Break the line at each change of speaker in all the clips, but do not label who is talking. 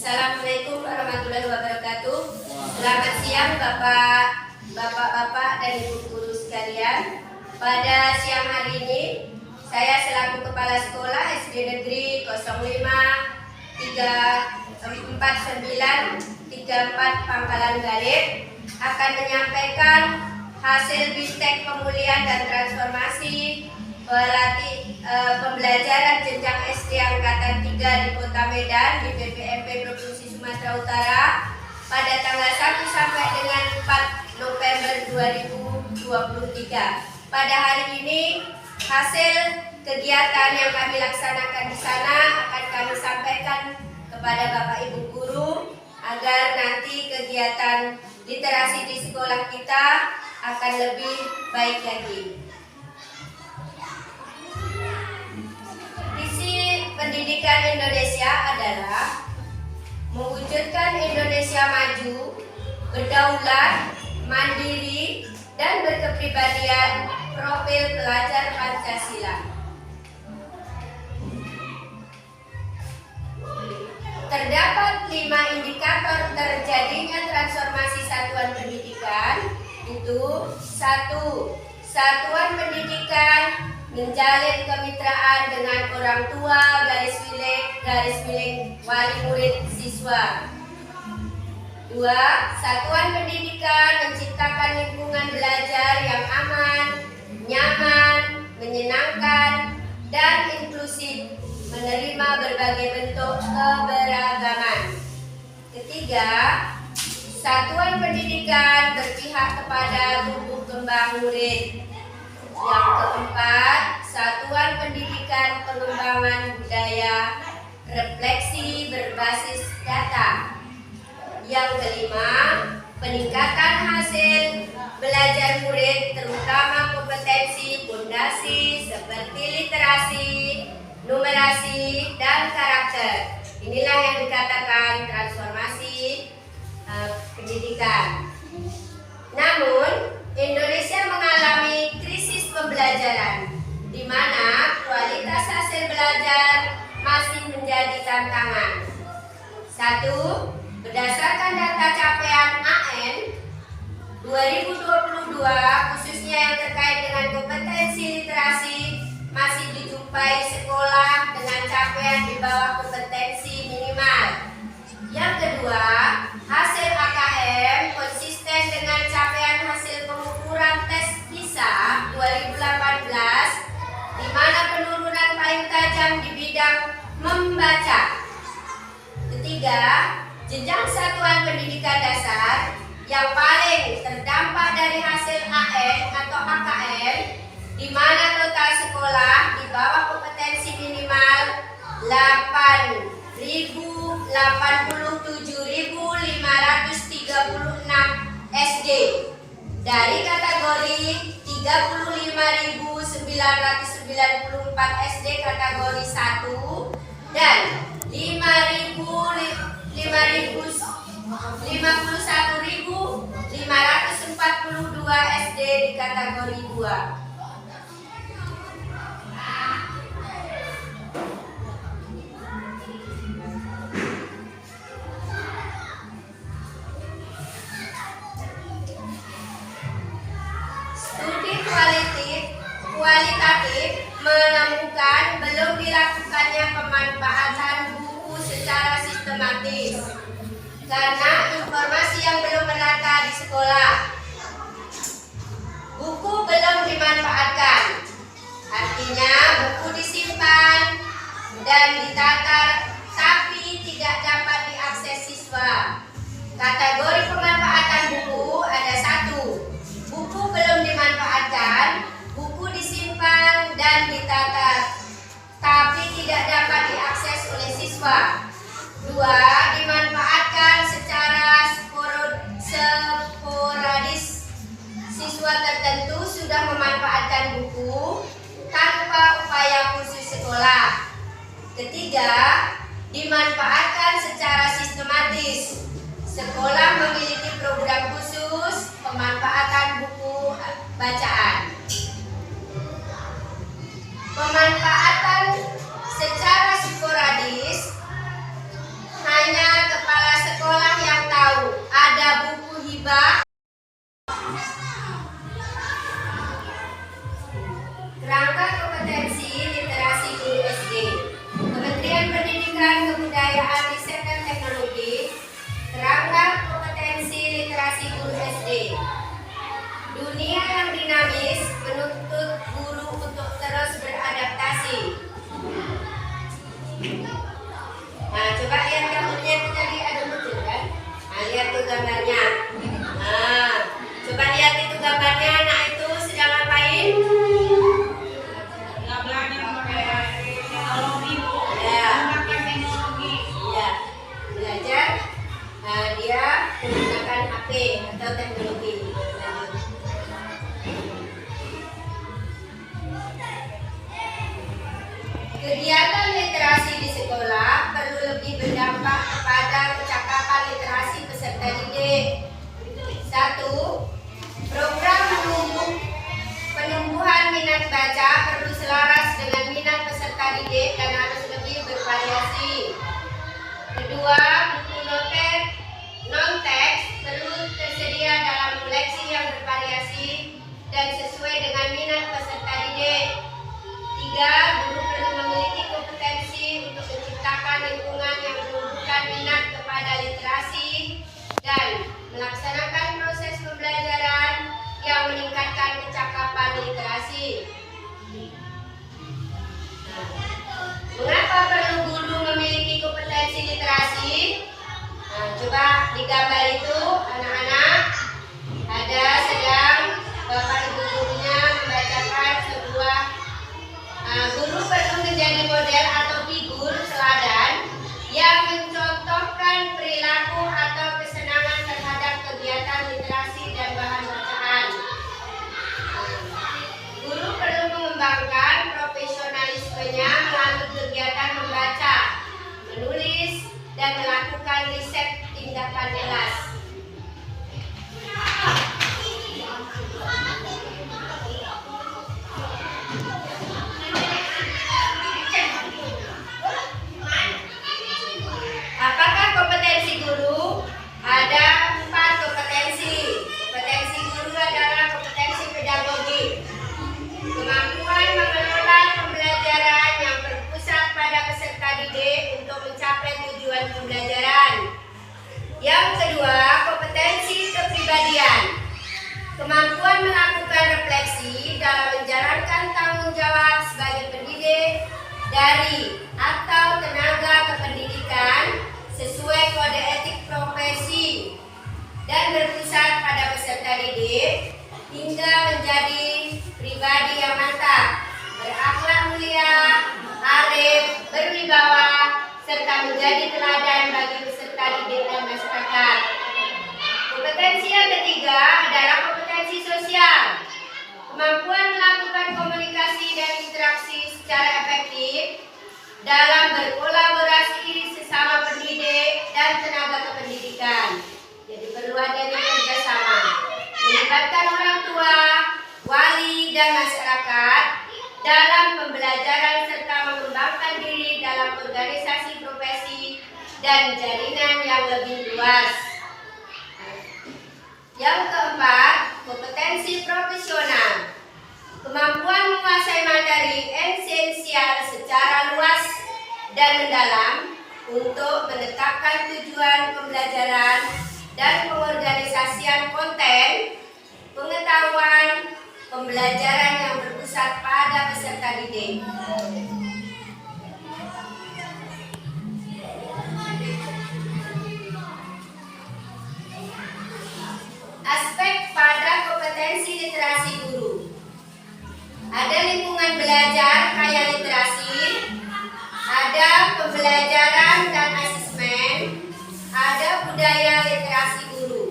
Assalamualaikum warahmatullahi wabarakatuh. Selamat siang Bapak-Bapak dan Ibu guru sekalian. Pada siang hari ini, saya selaku Kepala Sekolah SD Negeri 05349344 Pangkalan Galit akan menyampaikan hasil BISTEK pemulihan dan transformasi pembelajaran jenjang SD angkatan 3 di Kota Medan di PPMP Provinsi Sumatera Utara pada tanggal 1 sampai dengan 4 November 2023. Pada hari ini hasil kegiatan yang kami laksanakan di sana akan kami sampaikan kepada Bapak Ibu guru agar nanti kegiatan literasi di sekolah kita akan lebih baik lagi. Pendidikan Indonesia adalah mewujudkan Indonesia maju, berdaulat, mandiri, dan berkepribadian profil pelajar Pancasila. Terdapat 5 indikator terjadinya transformasi satuan pendidikan, itu 1. Satuan pendidikan menjalin kemitraan dengan orang tua, garis miring wali murid siswa. 2. Satuan pendidikan menciptakan lingkungan belajar yang aman, nyaman, menyenangkan, dan inklusif, menerima berbagai bentuk keberagaman. 3. Satuan pendidikan berpihak kepada tumbuh kembang murid. Yang 4, satuan pendidikan pengembangan budaya, refleksi berbasis data. Yang 5, peningkatan hasil belajar murid terutama kompetensi fondasi seperti literasi, numerasi, dan karakter. Inilah yang dikatakan transformasi pendidikan. Namun, Indonesia mengalami krisis pembelajaran, di mana kualitas hasil belajar masih menjadi tantangan. 1. Berdasarkan data capaian AN 2022, khususnya yang terkait dengan kompetensi literasi, masih dijumpai sekolah dengan capaian di bawah kompetensi minimal. Yang kedua, hasil AKM konsisten dengan capaian hasil pengukuran tes PISA 2018, di mana penurunan paling tajam di bidang membaca. Ketiga, jenjang satuan pendidikan dasar yang paling terdampak dari hasil AN atau AKM, di mana total sekolah di bawah kompetensi minimal 87.536 SD dari kategori 35.994 SD kategori 1 dan 51.542 SD di kategori 2. Kualitatif menemukan belum dilakukannya pemanfaatan buku secara sistematis karena informasi yang belum merata di sekolah. Buku belum dimanfaatkan, artinya buku disimpan dan ditata tapi tidak dapat diakses siswa. Kategori pemanfaatan buku ada 1. Buku belum dimanfaatkan, buku disimpan dan ditata tapi tidak dapat diakses oleh siswa. 2. Dimanfaatkan secara sporadis. Siswa tertentu sudah memanfaatkan buku tanpa upaya khusus sekolah. 3. Dimanfaatkan secara sistematis. Sekolah memiliki program khusus pemanfaatan buku bacaan. Pemanfaatan secara sporadis hanya kepada HP atau teknologi. Kegiatan literasi di sekolah perlu lebih berdampak kepada kecakapan literasi peserta didik. 1. Program penumbuhan minat baca perlu selaras dengan minat peserta didik dan harus lebih bervariasi. 2. Buku non-teks perlu tersedia dalam koleksi yang bervariasi dan sesuai dengan minat peserta didik. 3. Guru perlu memiliki kompetensi untuk menciptakan lingkungan yang menumbuhkan minat kepada literasi dan melaksanakan proses pembelajaran yang meningkatkan kecakapan literasi. Mengapa perlu guru memiliki kompetensi literasi? Coba digambar itu anak-anak, ada sedang bapak ibu gurunya membacakan sebuah guru perlu menjadi model atau figur teladan yang mencontohkan perilaku atau kesenangan terhadap kegiatan literasi dan bahan bacaan. Guru perlu mengembangkan profesionalismenya melalui kegiatan membaca, menulis, dan melakukan riset tindakan kelas. Apakah kompetensi guru? Ada 4 kompetensi. Kompetensi guru adalah kompetensi pedagogi, kemampuan mengelola pembelajaran yang berpusat pada peserta didik untuk mencapai tujuan pembelajaran. Yang kedua, kompetensi kepribadian, kemampuan melakukan refleksi dalam menjalankan tanggung jawab sebagai pendidik dari atau tenaga kependidikan sesuai kode etik profesi dan berpusat pada peserta didik hingga menjadi pribadi yang mantap, berakhlak mulia, arif, berwibawa, serta menjadi teladan bagi peserta didik dan masyarakat. Kompetensi yang ketiga adalah kompetensi sosial, kemampuan melakukan komunikasi dan interaksi secara efektif dalam berkolaborasi sesama pendidik dan tenaga kependidikan. Jadi perlu adanya kerjasama, melibatkan orang tua, wali, dan masyarakat dalam pembelajaran serta mengembangkan diri dalam organisasi profesi dan jaringan yang lebih luas. Yang keempat, kompetensi profesional, kemampuan menguasai materi esensial secara luas dan mendalam untuk menetapkan tujuan pembelajaran dan pengorganisasian konten, pengetahuan, pembelajaran yang berpusat pada peserta didik. Aspek pada kompetensi literasi guru. Ada lingkungan belajar kaya literasi, ada pembelajaran dan asesmen, ada budaya literasi guru.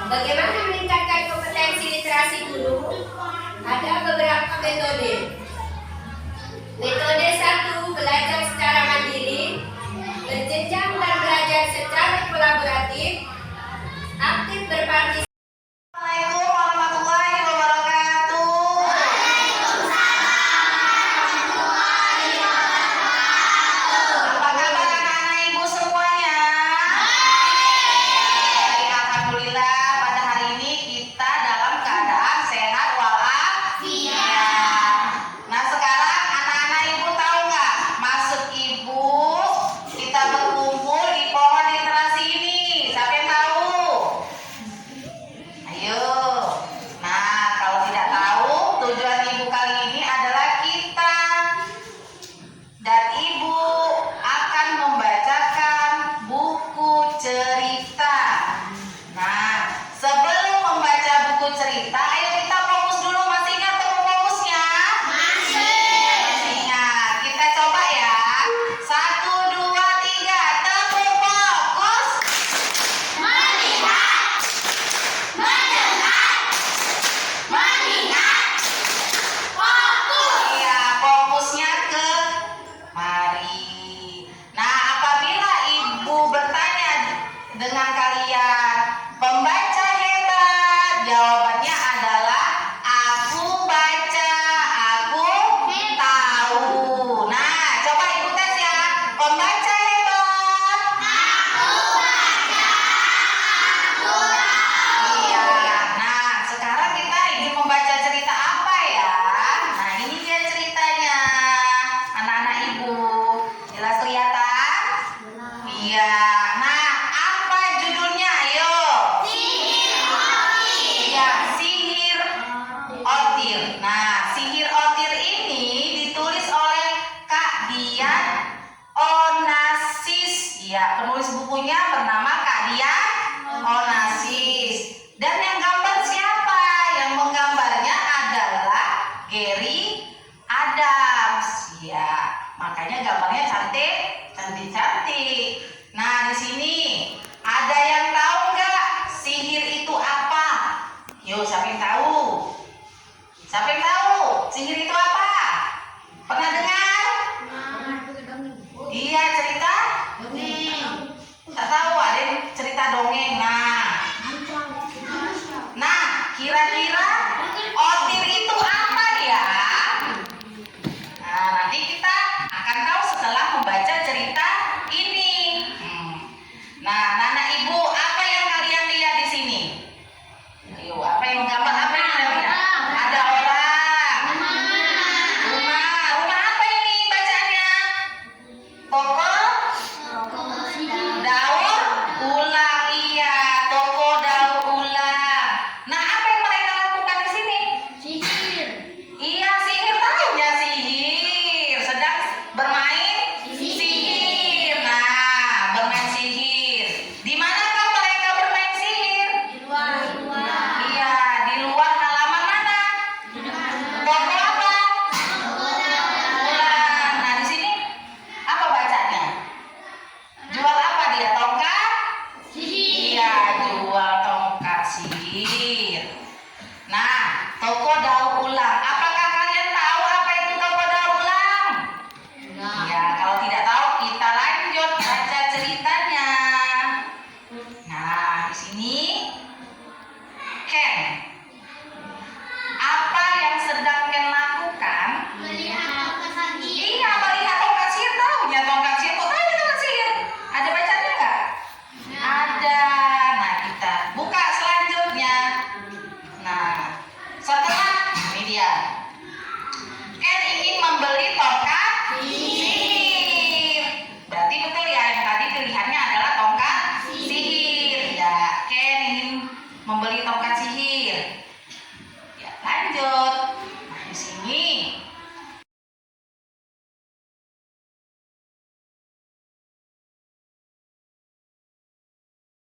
Bagaimana meningkatkan kompetensi literasi guru? Ada beberapa metode. Metode 1, belajar secara mandiri, berjenjang dan belajar
cantik-cantik. Nah, di sini ada yang tahu nggak sihir itu apa? Yuk, siapa yang tahu? Siapa yang tahu sihir itu apa? Pernah dengar? Iya, cerita? Tak tahu, ada yang cerita dongeng. Nah, kira-kira otir itu apa ya? Nah, nanti kita akan tahu setelah membaca cerita ini. Nah, Nana Ibu, apa yang kalian lihat di sini? Ayo, apa yang gambar? Apa yang kalian lihat? Ada orang. Rumah. Rumah apa ini bacaannya? Toko.